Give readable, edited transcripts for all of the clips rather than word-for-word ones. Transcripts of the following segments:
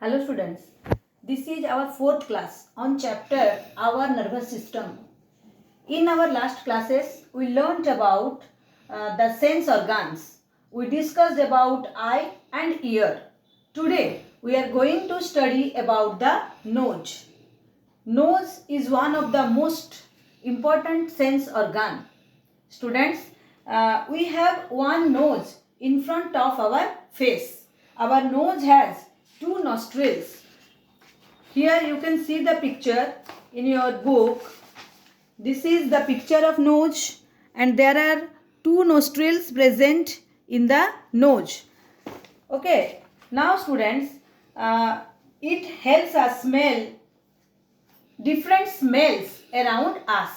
Hello students, this is our fourth class on chapter our nervous system. In our last classes, we learnt about the sense organs. We discussed about eye and ear. Today, we are going to study about the nose. Nose is one of the most important sense organ. Students, we have one nose in front of our face. Our nose has two nostrils. Here you can see the picture in your book. This is the picture of nose and there are two nostrils present in the nose. Okay, now students, it helps us smell different smells around us.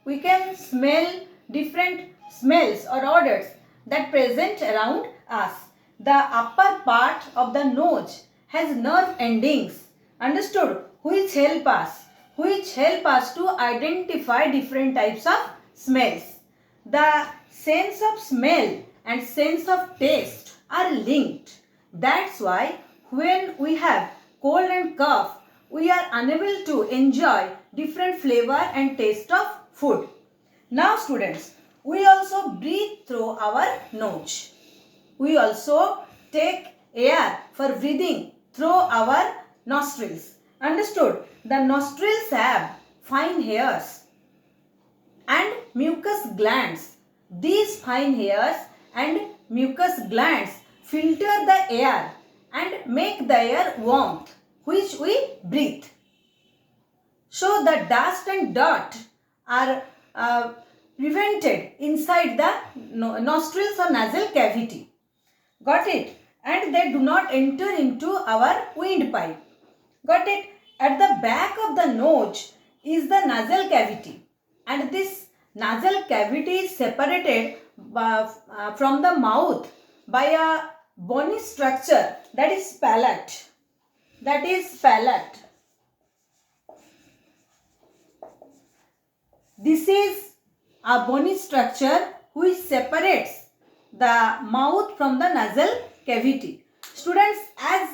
We can smell different smells or odors that present around us. The upper part of the nose has nerve endings, understood, which help us to identify different types of smells. The sense of smell and sense of taste are linked. That's why when we have cold and cough, we are unable to enjoy different flavor and taste of food. Now students, we also breathe through our nose. We also take air for breathing through our nostrils. Understood? The nostrils have fine hairs and mucus glands. These fine hairs and mucus glands filter the air and make the air warmth which we breathe. So the dust and dirt are prevented inside the nostrils or nasal cavity. Got it? And they do not enter into our windpipe. Got it? At the back of the nose is the nasal cavity, and this nasal cavity is separated from the mouth by a bony structure that is palate. This is a bony structure which separates the mouth from the nasal cavity. Students, as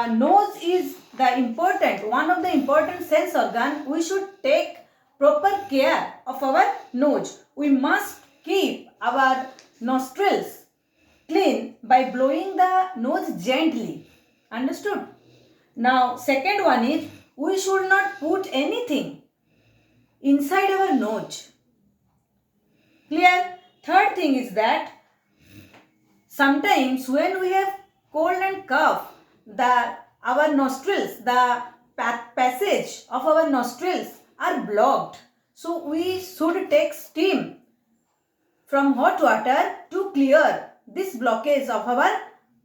nose is one of the important sense organ, we should take proper care of our nose. We must keep our nostrils clean by blowing the nose gently. Understood? Now, second one is we should not put anything inside our nose. Clear? Third thing is that sometimes when we have cold and cough, our nostrils, the passage of our nostrils are blocked. So we should take steam from hot water to clear this blockage of our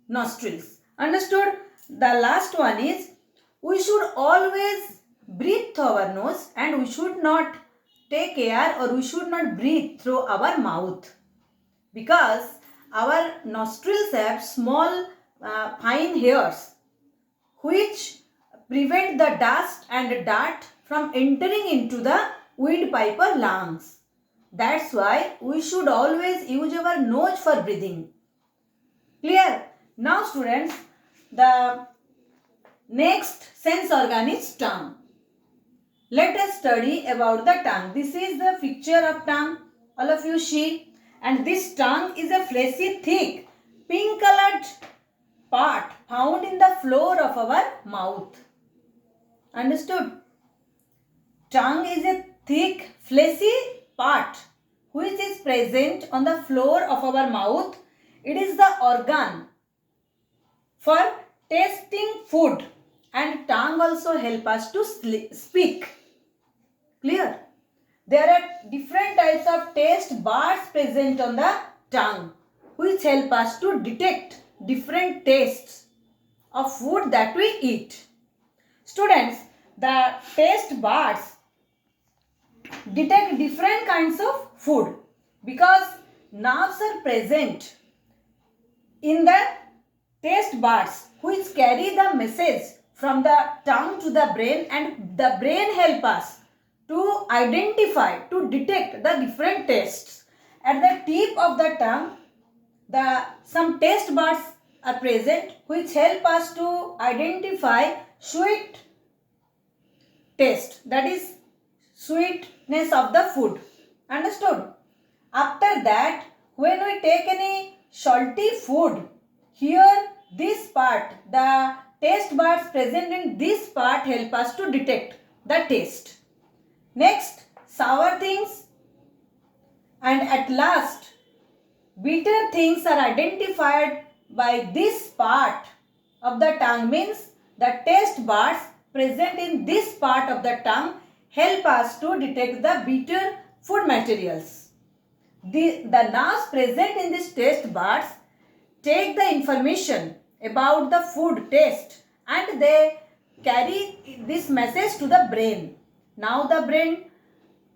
nostrils. Understood? The last one is we should always breathe through our nose and we should not take air or we should not breathe through our mouth, because our nostrils have small fine hairs which prevent the dust and dirt from entering into the windpipe or lungs. That's why we should always use our nose for breathing. Clear? Now students, the next sense organ is tongue. Let us study about the tongue. This is the picture of tongue. All of you see. And this tongue is a fleshy, thick, pink colored part found in the floor of our mouth. Understood? Tongue is a thick, fleshy part which is present on the floor of our mouth. It is the organ for tasting food, and tongue also help us to speak. Clear? There are different types of taste buds present on the tongue which help us to detect different tastes of food that we eat. Students, the taste buds detect different kinds of food because nerves are present in the taste buds which carry the message from the tongue to the brain, and the brain help us to identify, to detect the different tastes. At the tip of the tongue, some taste buds are present which help us to identify sweet taste, that is sweetness of the food. Understood? After that, when we take any salty food, here this part, the taste buds present in this part help us to detect the taste. Next, sour things, and at last bitter things are identified by this part of the tongue, means the taste buds present in this part of the tongue help us to detect the bitter food materials. The nerves present in this taste buds take the information about the food taste and they carry this message to the brain. Now the brain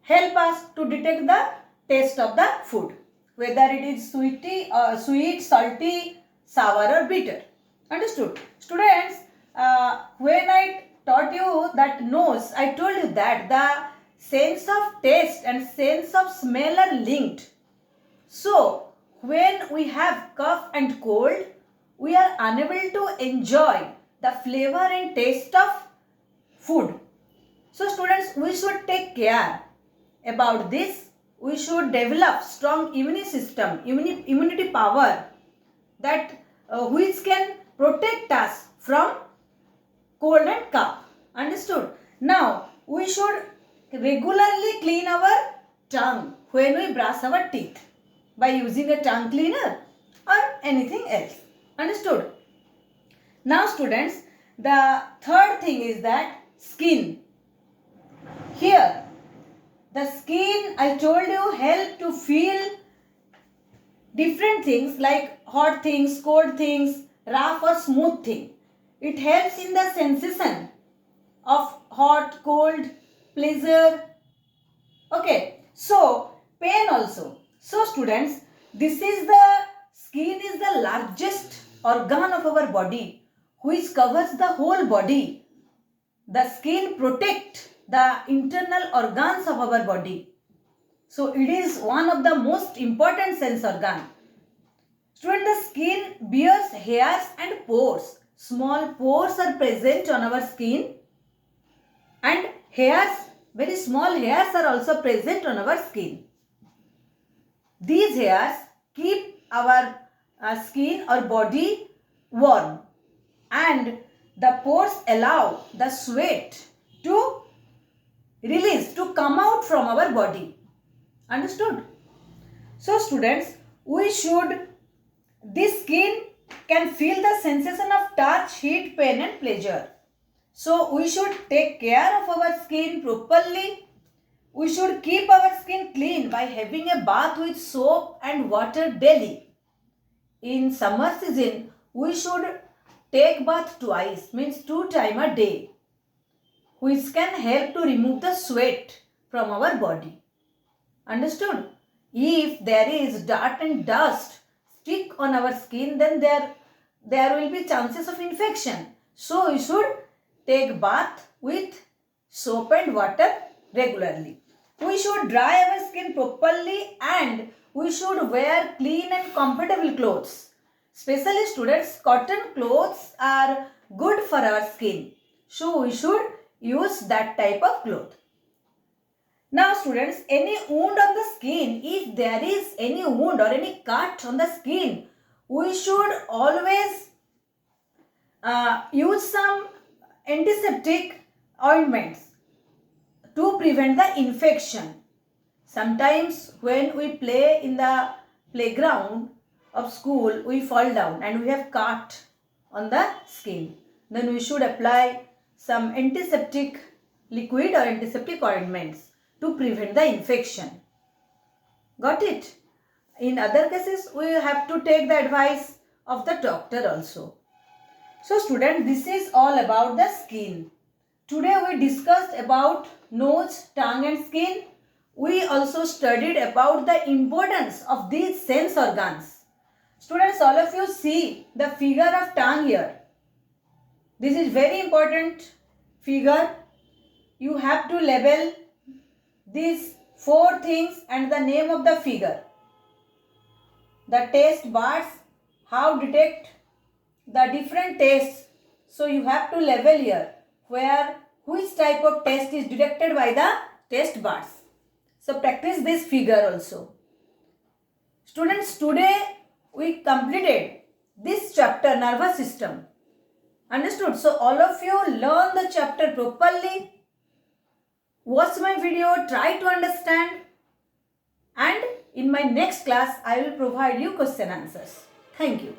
help us to detect the taste of the food, whether it is sweet, salty, sour or bitter. Understood? Students, when I taught you that nose, I told you that the sense of taste and sense of smell are linked. So, when we have cough and cold, we are unable to enjoy the flavor and taste of food. So, students, we should take care about this. We should develop strong immune system, immunity power that which can protect us from cold and cough. Understood? Now, we should regularly clean our tongue when we brush our teeth by using a tongue cleaner or anything else. Understood? Now, students, the third thing is that skin. Here, the skin, I told you, help to feel different things like hot things, cold things, rough or smooth thing. It helps in the sensation of hot, cold, pleasure. Okay, so pain also. So students, this is the skin is the largest organ of our body which covers the whole body. The skin protects the internal organs of our body. So it is one of the most important sense organ. Student, the skin bears hairs and pores. Small pores are present on our skin and hairs, very small hairs are also present on our skin. These hairs keep our skin or body warm and the pores allow the sweat to release, to come out from our body. Understood? So students, this skin can feel the sensation of touch, heat, pain and pleasure. So we should take care of our skin properly. We should keep our skin clean by having a bath with soap and water daily. In summer season, we should take bath twice, means 2 times a day, which can help to remove the sweat from our body. Understood? If there is dirt and dust stick on our skin, then there will be chances of infection. So we should take bath with soap and water regularly. We should dry our skin properly and we should wear clean and comfortable clothes. Especially students, cotton clothes are good for our skin. So we should use that type of cloth. Now students, any wound on the skin, if there is any wound or any cut on the skin, we should always use some antiseptic ointments to prevent the infection. Sometimes when we play in the playground of school, we fall down and we have cut on the skin. Then we should apply some antiseptic liquid or antiseptic ointments to prevent the infection. Got it? In other cases, we have to take the advice of the doctor also. So student, this is all about the skin. Today we discussed about nose, tongue and skin. We also studied about the importance of these sense organs. Students, all of you see the figure of tongue here. This is very important figure. You have to label these 4 things and the name of the figure. The taste buds, how detect the different tests. So you have to level here where which type of test is detected by the test bars. So practice this figure also. Students, today we completed this chapter, nervous system. Understood? So all of you learn the chapter properly. Watch my video, try to understand, and in my next class I will provide you question answers. Thank you.